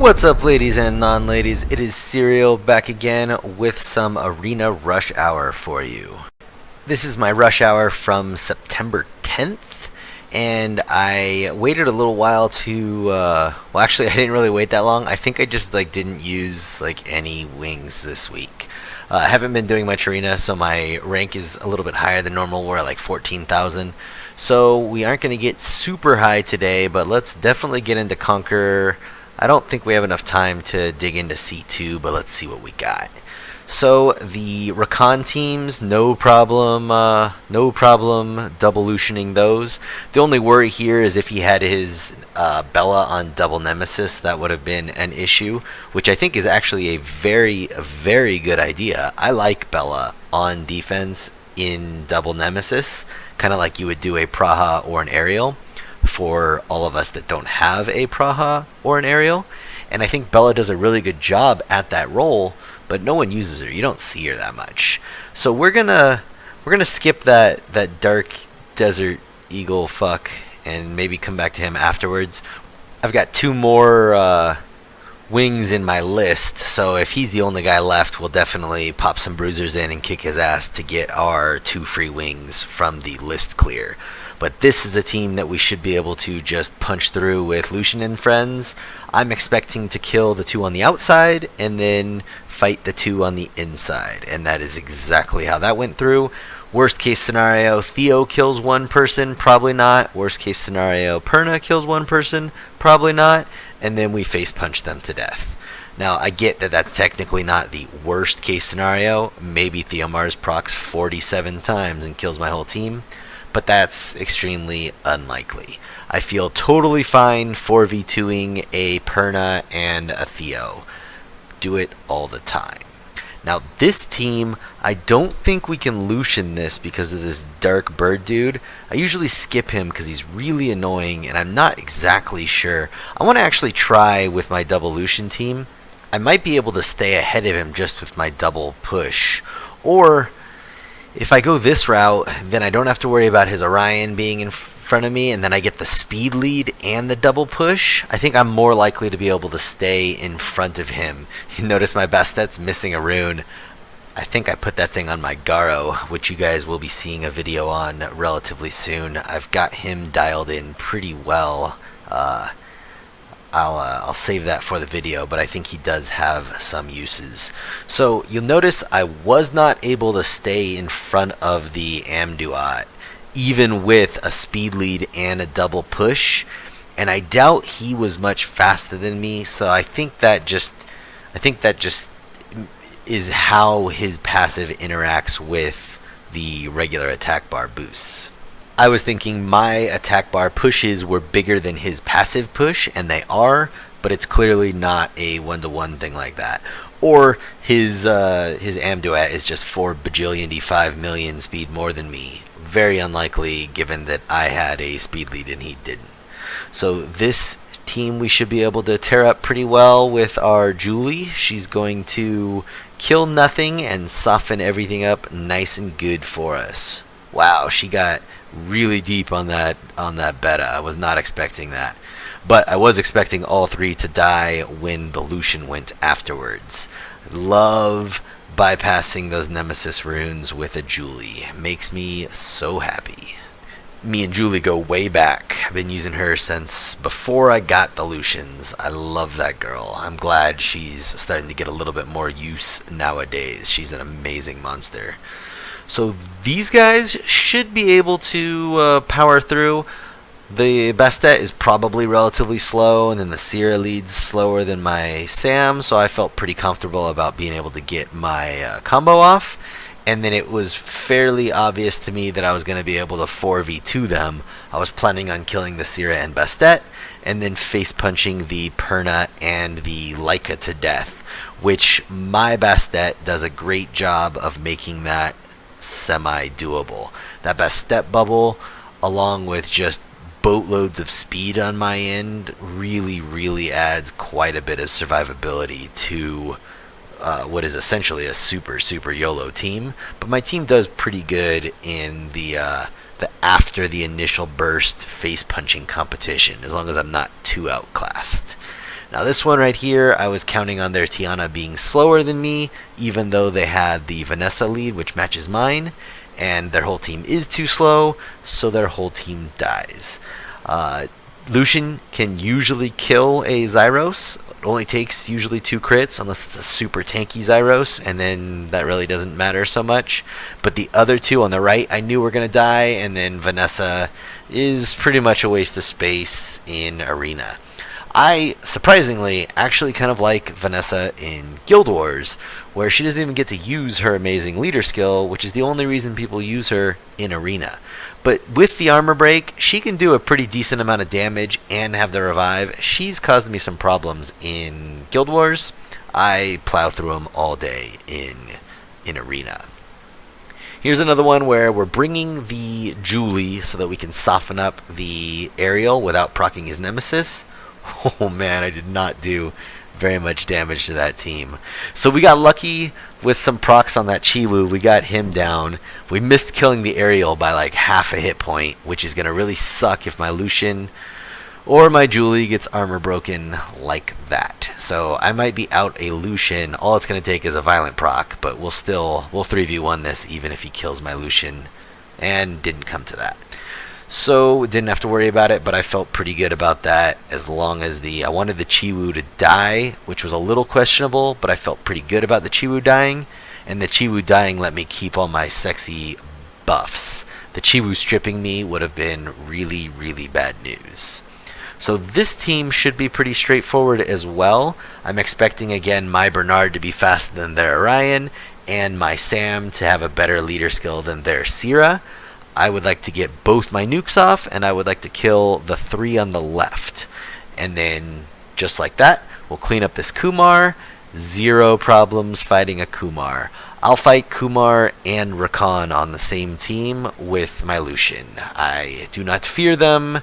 What's up, ladies and non-ladies? It is Serial back again with some Arena Rush Hour for you. This is my Rush Hour from September 10th, and I waited a little while to, well, actually, I didn't really wait that long. I think I just, didn't use, any wings this week. I haven't been doing much Arena, so my rank is a little bit higher than normal. We're at, 14,000. So we aren't going to get super high today, but let's definitely get into Conquer. I don't think we have enough time to dig into C2, but let's see what we got. So the Recon teams, no problem double Lushening those. The only worry here is if he had his Bella on double Nemesis, that would have been an issue, which I think is actually a very, very good idea. I like Bella on defense in double Nemesis, kind of like you would do a Praha or an Aerial, for all of us that don't have a Praha or an Aerial. And I think Bella does a really good job at that role, but no one uses her. You don't see her that much. So we're gonna skip that Dark Desert Eagle fuck and maybe come back to him afterwards. I've got two more wings in my list, so if he's the only guy left, we'll definitely pop some Bruisers in and kick his ass to get our 2 free wings from the list clear. But this is a team that we should be able to just punch through with Lushen and friends. I'm expecting to kill the 2 on the outside and then fight the 2 on the inside, and that is exactly how that went through. Worst case scenario, Theo kills 1 person, probably not. Worst case scenario, Perna kills 1 person, probably not. And then we face punch them to death. Now, I get that that's technically not the worst case scenario. Maybe Theomar's procs 47 times and kills my whole team, but that's extremely unlikely. I feel totally fine 4v2ing a Perna and a Theo. Do it all the time. Now, this team, I don't think we can Lushen this because of this Dark Bird dude. I usually skip him because he's really annoying, and I'm not exactly sure. I want to actually try with my double Lushen team. I might be able to stay ahead of him just with my double push. Or, if I go this route, then I don't have to worry about his Orion being in front of me, and then I get the speed lead and the double push. I think I'm more likely to be able to stay in front of him. You notice my Bastet's missing a rune. I think I put that thing on my Garo, which you guys will be seeing a video on relatively soon. I've got him dialed in pretty well. I'll save that for the video, but I think he does have some uses. So you'll notice I was not able to stay in front of the Amduat, even with a speed lead and a double push, and I doubt he was much faster than me. So I think that just is how his passive interacts with the regular attack bar boosts. I was thinking my attack bar pushes were bigger than his passive push, and they are, but it's clearly not a 1-to-1 thing like that. Or his Amduat is just 4 bajillion 5 million speed more than me. Very unlikely, given that I had a speed lead and he didn't. So this team we should be able to tear up pretty well with our Julie. She's going to kill nothing and soften everything up nice and good for us. Wow, she got really deep on that beta. I was not expecting that. But I was expecting all 3 to die when the Lushen went afterwards. Love bypassing those Nemesis runes with a Julie. Makes me so happy. Me and Julie go way back. I've been using her since before I got the Lushens. I love that girl. I'm glad she's starting to get a little bit more use nowadays. She's an amazing monster. So these guys should be able to power through. The Bastet is probably relatively slow, and then the Sierra leads slower than my Sam, so I felt pretty comfortable about being able to get my combo off. And then it was fairly obvious to me that I was going to be able to 4v2 them. I was planning on killing the Sierra and Bastet, and then face punching the Perna and the Leica to death, which my Bastet does a great job of making that semi-doable. That Bastet bubble, along with just boatloads of speed on my end, really adds quite a bit of survivability to what is essentially a super YOLO team. But my team does pretty good in the after the initial burst face punching competition, as long as I'm not too outclassed. Now this one right here, I was counting on their Tiana being slower than me, even though they had the Vanessa lead, which matches mine, and their whole team is too slow, so their whole team dies. Lushen can usually kill a Zyros. It only takes usually 2 crits, unless it's a super tanky Zyros, and then that really doesn't matter so much. But the other 2 on the right, I knew were going to die, and then Vanessa is pretty much a waste of space in Arena. I, surprisingly, actually kind of like Vanessa in Guild Wars, where she doesn't even get to use her amazing leader skill, which is the only reason people use her in Arena. But with the armor break, she can do a pretty decent amount of damage and have the revive. She's caused me some problems in Guild Wars. I plow through them all day in Arena. Here's another one where we're bringing the Julie so that we can soften up the Ariel without proccing his Nemesis. Oh man, I did not do very much damage to that team. So we got lucky with some procs on that Chiwu. We got him down. We missed killing the Ariel by like half a hit point, which is going to really suck if my Lushen or my Julie gets armor broken like that. So I might be out a Lushen. All it's going to take is a violent proc, but we'll 3v1 this even if he kills my Lushen, and didn't come to that. So didn't have to worry about it, but I felt pretty good about that, as long as I wanted the Chiwu to die, which was a little questionable, but I felt pretty good about the Chiwu dying, and the Chiwu dying let me keep all my sexy buffs. The Chiwu stripping me would have been really, really bad news. So this team should be pretty straightforward as well. I'm expecting again my Bernard to be faster than their Orion, and my Sam to have a better leader skill than their Syrah. I would like to get both my nukes off, and I would like to kill the 3 on the left. And then, just like that, we'll clean up this Kumar. 0 problems fighting a Kumar. I'll fight Kumar and Rakan on the same team with my Lushen. I do not fear them.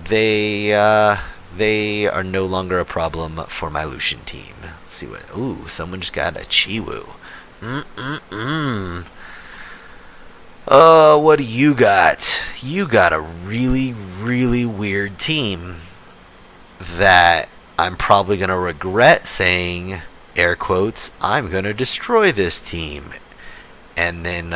They are no longer a problem for my Lushen team. Let's see what... Ooh, someone just got a Chiwu. What do you got? You got a really, really weird team that I'm probably going to regret saying, air quotes, I'm going to destroy this team. And then,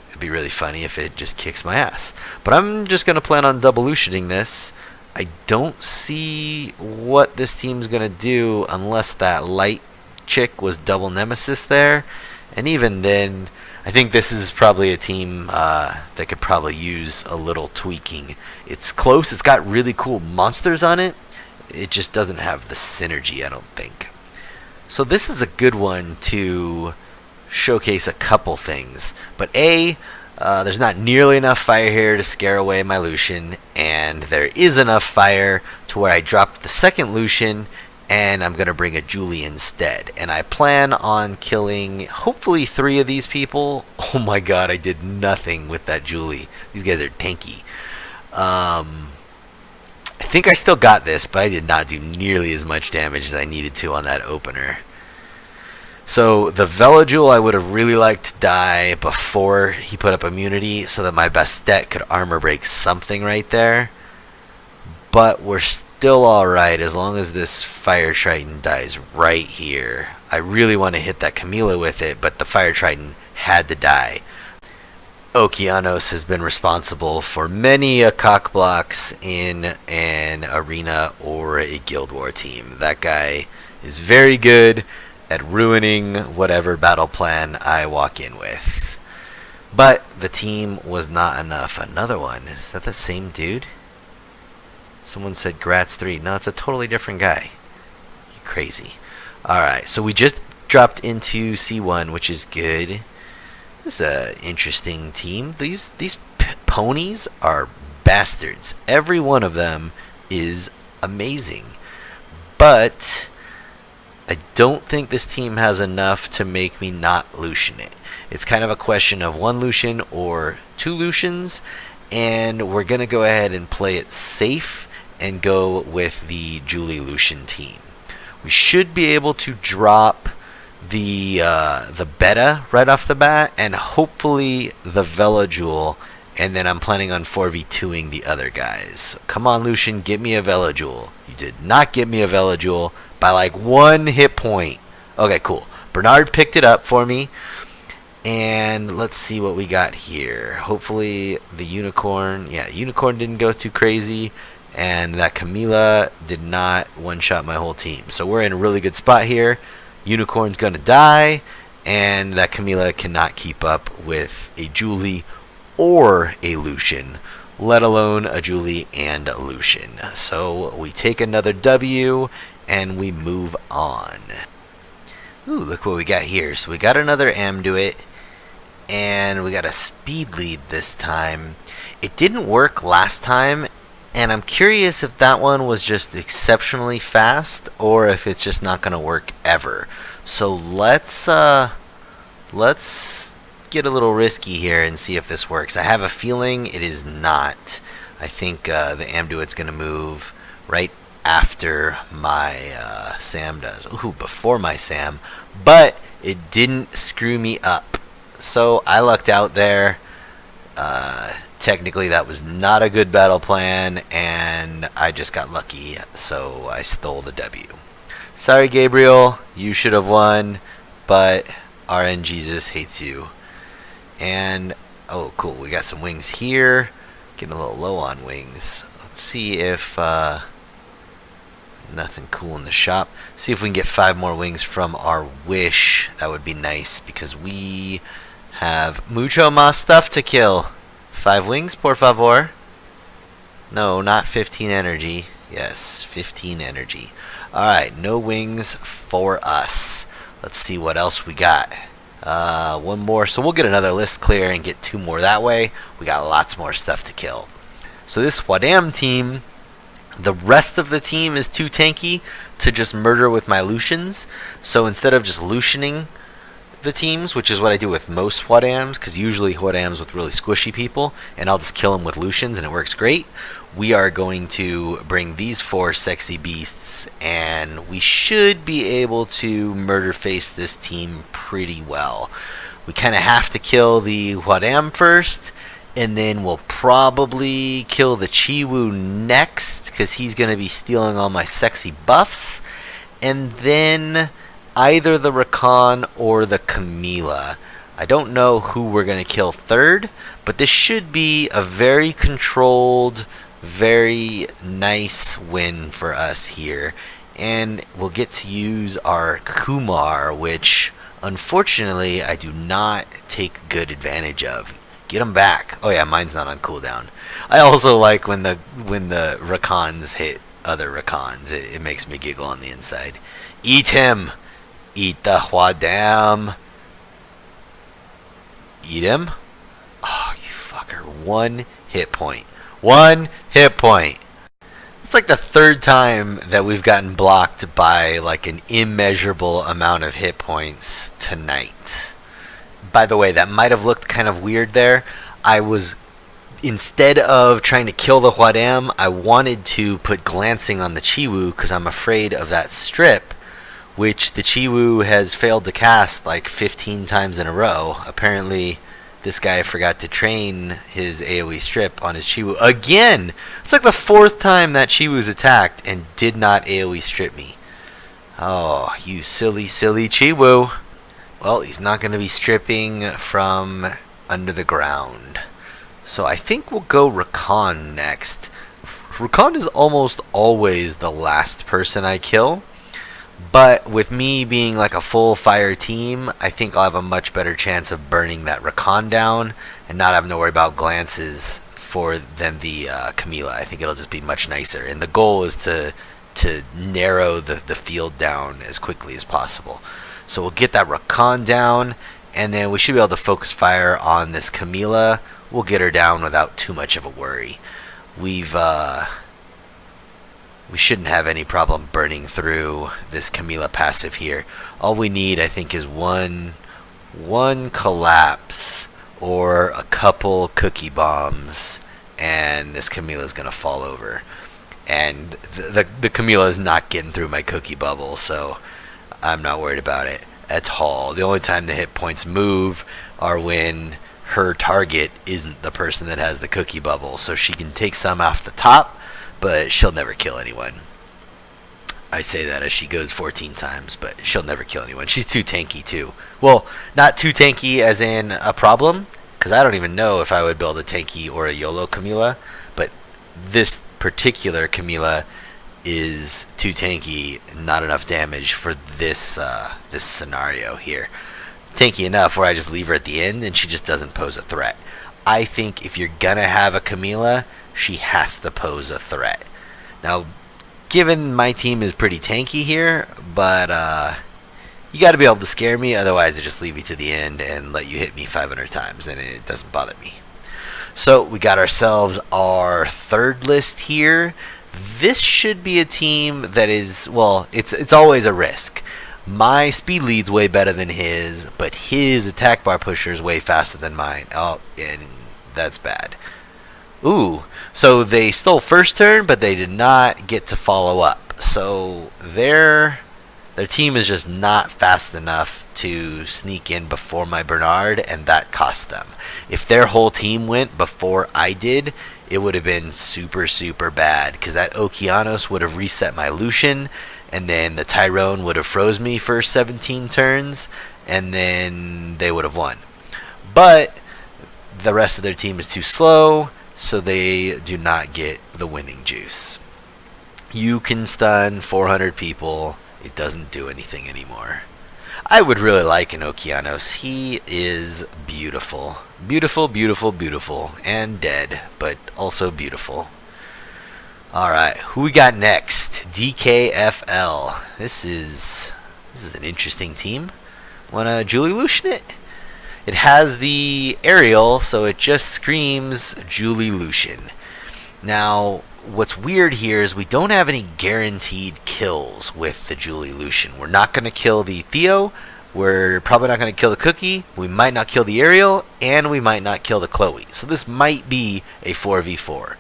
it'd be really funny if it just kicks my ass. But I'm just going to plan on double Lushening this. I don't see what this team's going to do unless that light chick was double Nemesis there. And even then... I think this is probably a team that could probably use a little tweaking. It's close. It's got really cool monsters on it. It just doesn't have the synergy, I don't think. So this is a good one to showcase a couple things. But there's not nearly enough fire here to scare away my Lushen. And there is enough fire to where I dropped the second Lushen, and I'm going to bring a Julie instead. And I plan on killing, hopefully, 3 of these people. Oh my god, I did nothing with that Julie. These guys are tanky. I think I still got this, but I did not do nearly as much damage as I needed to on that opener. So the Velajul I would have really liked to die before he put up immunity, so that my Bastet could armor break something right there. But we're still alright as long as this Fire Triton dies right here. I really want to hit that Camila with it, but the Fire Triton had to die. Okeanos has been responsible for many cock blocks in an Arena or a Guild War team. That guy is very good at ruining whatever battle plan I walk in with. But the team was not enough. Another one. Is that the same dude? Someone said Gratz 3. No, it's a totally different guy. You crazy. Alright, so we just dropped into C1, which is good. This is an interesting team. These ponies are bastards. Every one of them is amazing. But I don't think this team has enough to make me not Lushen it. It's kind of a question of 1 Lushen or 2 Lushens, and we're going to go ahead and play it safe and go with the Julie Lushen team. We should be able to drop the beta right off the bat, and hopefully the Velajul and then I'm planning on 4v2ing the other guys. So come on, Lushen, get me a Velojewel. You did not get me a Velojewel by like 1 hit point. Okay, cool. Bernard picked it up for me. And let's see what we got here. Hopefully the unicorn. Yeah, unicorn didn't go too crazy. And that Camila did not one-shot my whole team. So we're in a really good spot here. Unicorn's going to die. And that Camila cannot keep up with a Julie or a Lushen, let alone a Julie and a Lushen. So we take another W and we move on. Ooh, look what we got here. So we got another Amduit, and we got a speed lead this time. It didn't work last time, and I'm curious if that one was just exceptionally fast or if it's just not going to work ever. So let's get a little risky here and see if this works. I have a feeling it is not. I think the Amduit's going to move right after my Sam does. Ooh, before my Sam. But it didn't screw me up. So I lucked out there. Technically that was not a good battle plan, and I just got lucky, so I stole the W. Sorry, Gabriel, you should have won, but RN Jesus hates you. And oh cool, we got some wings here. Getting a little low on wings. Let's see if nothing cool in the shop. See if we can get 5 more wings from our wish. That would be nice because we have mucho más stuff to kill. 5 wings, por favor. No, not 15 energy. Yes, 15 energy. Alright, no wings for us. Let's see what else we got. 1 more. So we'll get another list clear and get 2 more that way. We got lots more stuff to kill. So this Wadam team, the rest of the team is too tanky to just murder with my Lushens. So instead of just Lushening the teams, which is what I do with most Wadams, because usually Wadams with really squishy people, and I'll just kill them with Lushens and it works great. We are going to bring these 4 sexy beasts, and we should be able to murder face this team pretty well. We kind of have to kill the Wadam first, and then we'll probably kill the Chiwu next, because he's going to be stealing all my sexy buffs. And then either the Rakan or the Camila. I don't know who we're going to kill third, but this should be a very controlled, very nice win for us here. And we'll get to use our Kumar, which unfortunately I do not take good advantage of. Get him back. Oh yeah, mine's not on cooldown. I also like when the Rakans hit other Rakans. It makes me giggle on the inside. Eat him. Eat the Wadam. Eat him. Oh, you fucker. 1 hit point. 1 hit point. It's like the 3rd time that we've gotten blocked by like an immeasurable amount of hit points tonight. By the way, that might have looked kind of weird there. Instead of trying to kill the Wadam, I wanted to put glancing on the Chiwu because I'm afraid of that strip, which the Chiwu has failed to cast like 15 times in a row. Apparently, this guy forgot to train his AoE strip on his Chiwu again. It's like the 4th time that Chiwu's attacked and did not AoE strip me. Oh, you silly, silly Chiwu. Well, he's not going to be stripping from under the ground. So I think we'll go Rakan next. Rakan is almost always the last person I kill. But with me being like a full fire team, I think I'll have a much better chance of burning that Rakan down and not having to worry about glances than the Camila. I think it'll just be much nicer. And the goal is to narrow the field down as quickly as possible. So we'll get that Rakan down, and then we should be able to focus fire on this Camila. We'll get her down without too much of a worry. We shouldn't have any problem burning through this Camila passive here. All we need, I think, is one collapse or a couple cookie bombs, and this Camila is going to fall over. And the Camila is not getting through my cookie bubble, so I'm not worried about it at all. The only time the hit points move are when her target isn't the person that has the cookie bubble, so she can take some off the top, but she'll never kill anyone. I say that as she goes 14 times, but she'll never kill anyone. She's too tanky, too. Well, not too tanky as in a problem, because I don't even know if I would build a tanky or a YOLO Camilla, but this particular Camilla is too tanky, not enough damage for this this scenario here. Tanky enough where I just leave her at the end and she just doesn't pose a threat. I think if you're gonna have a Camilla, she has to pose a threat. Now, given my team is pretty tanky here, but you got to be able to scare me, otherwise I just leave you to the end and let you hit me 500 times and it doesn't bother me. So we got ourselves our third list here. This should be a team that is, well, it's always a risk. My speed lead's way better than his, but his attack bar pusher is way faster than mine. Oh, and that's bad. Ooh, so they stole first turn, but they did not get to follow up. So their team is just not fast enough to sneak in before my Bernard, and that cost them. If their whole team went before I did, it would have been super, super bad, because that Okeanos would have reset my Lushen, and then the Tyrone would have froze me for 17 turns, and then they would have won. But the rest of their team is too slow, so they do not get the winning juice. You can stun 400 people. It doesn't do anything anymore. I would really like an Okeanos. He is beautiful. Beautiful, beautiful, beautiful. And dead, but also beautiful. Alright, who we got next? DKFL. This is an interesting team. Wanna Julie Lushen it? It has the aerial, so it just screams Julie Lushen. Now, what's weird here is we don't have any guaranteed kills with the Julie Lushen. We're not going to kill the Theo. We're probably not going to kill the Cookie. We might not kill the Ariel, and we might not kill the Chloe. So this might be a 4v4.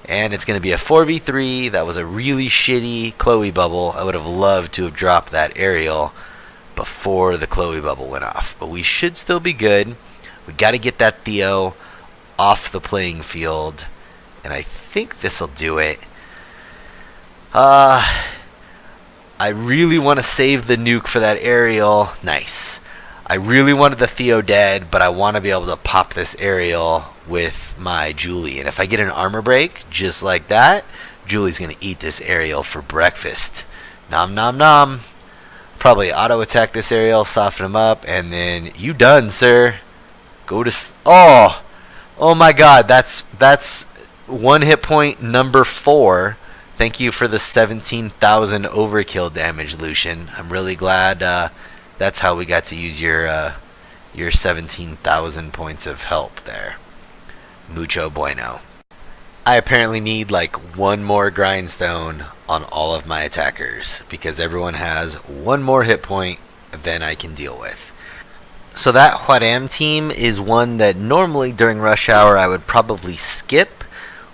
And it's going to be a 4v3. That was a really shitty Chloe bubble. I would have loved to have dropped that Ariel before the Chloe bubble went off. But we should still be good. We got to get that Theo off the playing field. And I think this will do it. I really want to save the nuke for that Ariel. Nice. I really wanted the Theo dead, but I want to be able to pop this Ariel with my Julie. And if I get an armor break, just like that, Julie's going to eat this Ariel for breakfast. Nom nom nom. Probably auto attack this Ariel, soften him up, and then you done, sir. Go to... Oh my god, that's one hit point number 4. Thank you for the 17,000 overkill damage, Lushen. I'm really glad that's how we got to use your 17,000 points of help there. Mucho bueno. I apparently need like one more grindstone on all of my attackers because everyone has one more hit point than I can deal with. So that Huadam team is one that normally during rush hour I would probably skip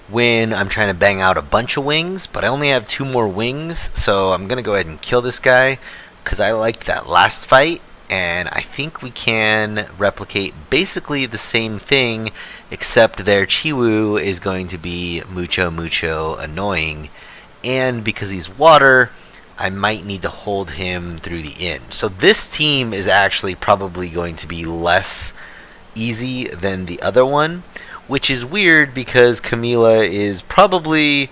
when I'm trying to bang out a bunch of wings, but I only have 2 more wings, so I'm going to go ahead and kill this guy because I liked that last fight, and I think we can replicate basically the same thing, except their Chiwu is going to be mucho annoying, and because he's water, I might need to hold him through the end. So this team is actually probably going to be less easy than the other one, which is weird because Camilla is probably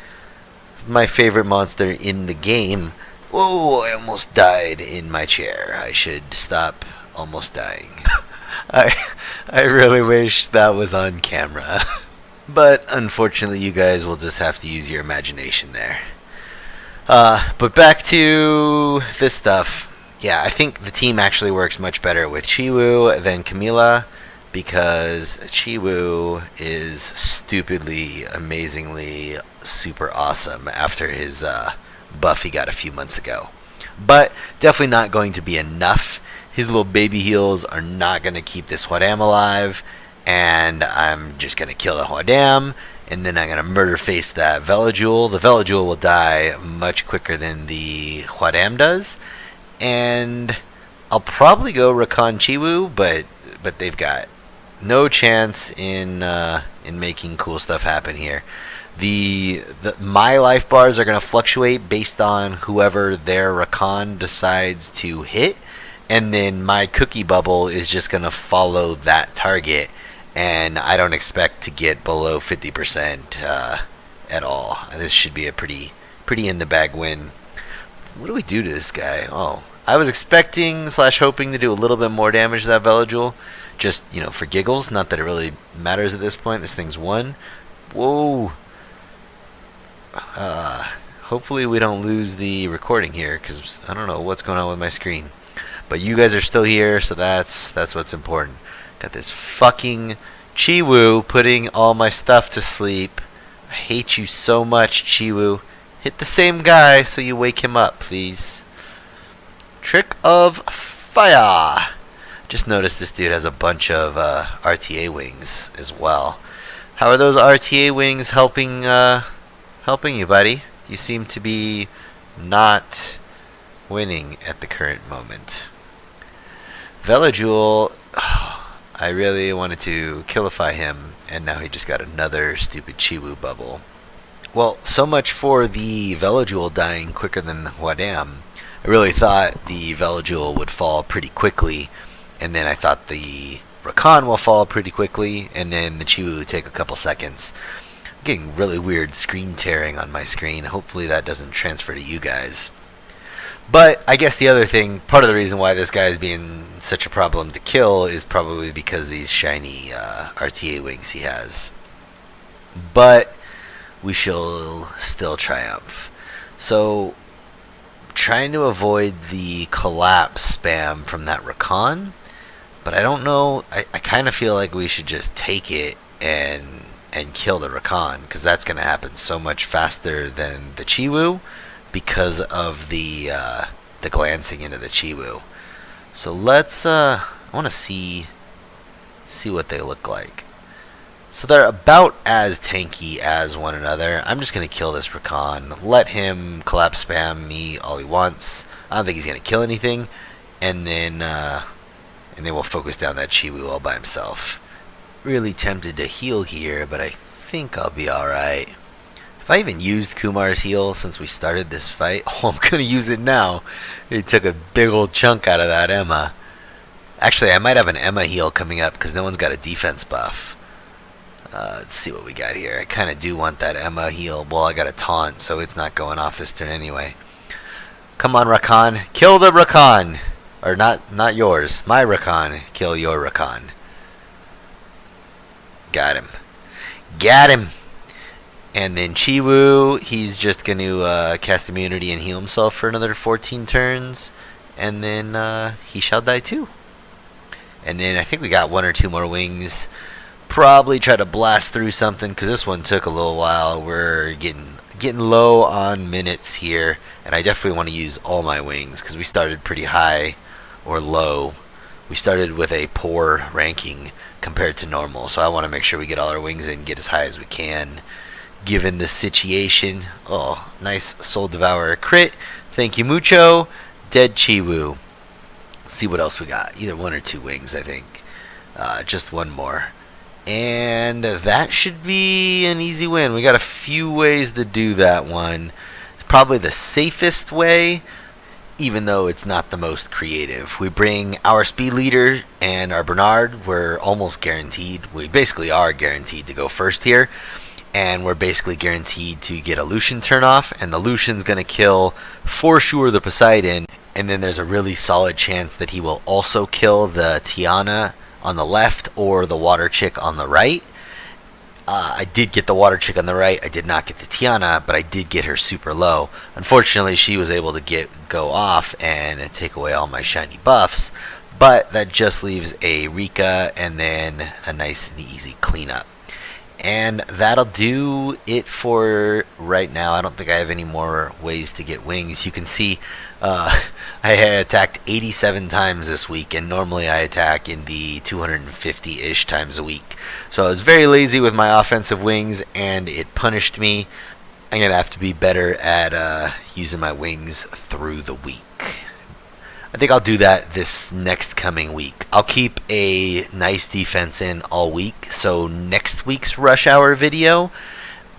my favorite monster in the game. Whoa, I almost died in my chair. I should stop almost dying. I really wish that was on camera. But unfortunately you guys will just have to use your imagination there. But back to this stuff. Yeah, I think the team actually works much better with Chiwu than Camilla, because Chiwu is stupidly, amazingly, super awesome after his buff he got a few months ago. But definitely not going to be enough. His little baby heals are not going to keep this Huadam alive, and I'm just going to kill the Huadam, and then I'm going to murder face that Velojule. The Velojule will die much quicker than the Huadam does, and I'll probably go Rakan Chiwu, but they've got no chance in making cool stuff happen here. My life bars are going to fluctuate based on whoever their Rakan decides to hit, and then my cookie bubble is just going to follow that target, and I don't expect to get below 50% at all. And this should be a pretty in the bag win. What do we do to this guy? Oh, I was expecting / hoping to do a little bit more damage to that Velojule, just for giggles. Not that it really matters at this point. This thing's won. Whoa. Hopefully we don't lose the recording here, because I don't know what's going on with my screen. But you guys are still here, so that's what's important. Got this fucking Chiwu putting all my stuff to sleep. I hate you so much, Chiwu. Hit the same guy so you wake him up, please. Trick of Fire. Just noticed this dude has a bunch of RTA wings as well. How are those RTA wings helping you, buddy? You seem to be not winning at the current moment. Velojule, I really wanted to killify him, and now he just got another stupid Chiwu bubble. Well, so much for the Velojule dying quicker than Huadam. I really thought the Velojule would fall pretty quickly, and then I thought the Rakan will fall pretty quickly, and then the Chiwu would take a couple seconds. I'm getting really weird screen tearing on my screen. Hopefully that doesn't transfer to you guys. But I guess the other thing, part of the reason why this guy is being such a problem to kill is probably because of these shiny RTA wings he has. But we shall still triumph. So, trying to avoid the collapse spam from that Rakan, but I don't know, I kind of feel like we should just take it and kill the Rakan, because that's going to happen so much faster than the Chiwu because of the glancing into the Chiwu. So let's, I want to see what they look like. So they're about as tanky as one another. I'm just going to kill this Rakan. Let him collapse spam me all he wants. I don't think he's going to kill anything. And then we'll focus down that Chiwu all by himself. Really tempted to heal here, but I think I'll be alright. Have I even used Kumar's heal since we started this fight? Oh, I'm going to use it now. He took a big old chunk out of that Emma. Actually, I might have an Emma heal coming up because no one's got a defense buff. Let's see what we got here. I kind of do want that Emma heal. Well, I got a taunt, so it's not going off this turn anyway. Come on, Rakan. Kill the Rakan. Or not yours. My Rakan. Kill your Rakan. Got him. Got him. And then Chiwu, he's just going to cast immunity and heal himself for another 14 turns. And then he shall die too. And then I think we got one or two more wings. Probably try to blast through something, because this one took a little while. We're getting low on minutes here, and I definitely want to use all my wings because we started pretty high or low. We started with a poor ranking compared to normal, so I want to make sure we get all our wings in, get as high as we can given the situation. Oh, nice Soul Devourer crit. Thank you mucho. Dead Chiwu. Let's see what else we got. Either one or two wings, I think. Just one more. And that should be an easy win. We got a few ways to do that one. Probably the safest way, even though it's not the most creative. We bring our speed leader and our Bernard. We're almost guaranteed. We basically are guaranteed to go first here. And we're basically guaranteed to get a Lushen turn off. And the Lushen's going to kill, for sure, the Poseidon. And then there's a really solid chance that he will also kill the Tiana on the left or the water chick on the right. I did get the water chick on the right. I did not get the Tiana, but I did get her super low. Unfortunately, she was able to go off and take away all my shiny buffs. But that just leaves a Rika and then a nice and easy cleanup. And that'll do it for right now. I don't think I have any more ways to get wings. You can see I attacked 87 times this week, and normally I attack in the 250-ish times a week. So I was very lazy with my offensive wings, and it punished me. I'm going to have to be better at using my wings through the week. I think I'll do that this next coming week. I'll keep a nice defense in all week, so next week's rush hour video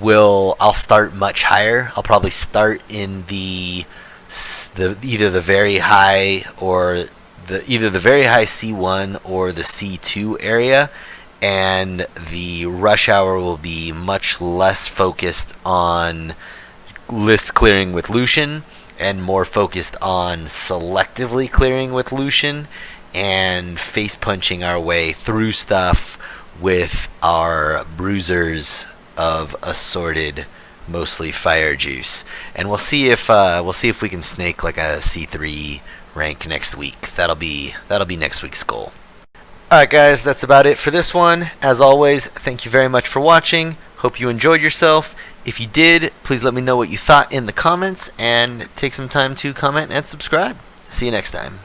I'll start much higher. I'll probably start in the either the very high or either the very high C1 or the C2 area, and the rush hour will be much less focused on list clearing with Lushen and more focused on selectively clearing with Lushen and face punching our way through stuff with our bruisers of assorted, mostly fire juice. And we'll see if we can snake like a C3 rank next week. That'll be next week's goal. Alright guys, that's about it for this one. As always, thank you very much for watching. Hope you enjoyed yourself. If you did, please let me know what you thought in the comments, and take some time to comment and subscribe. See you next time.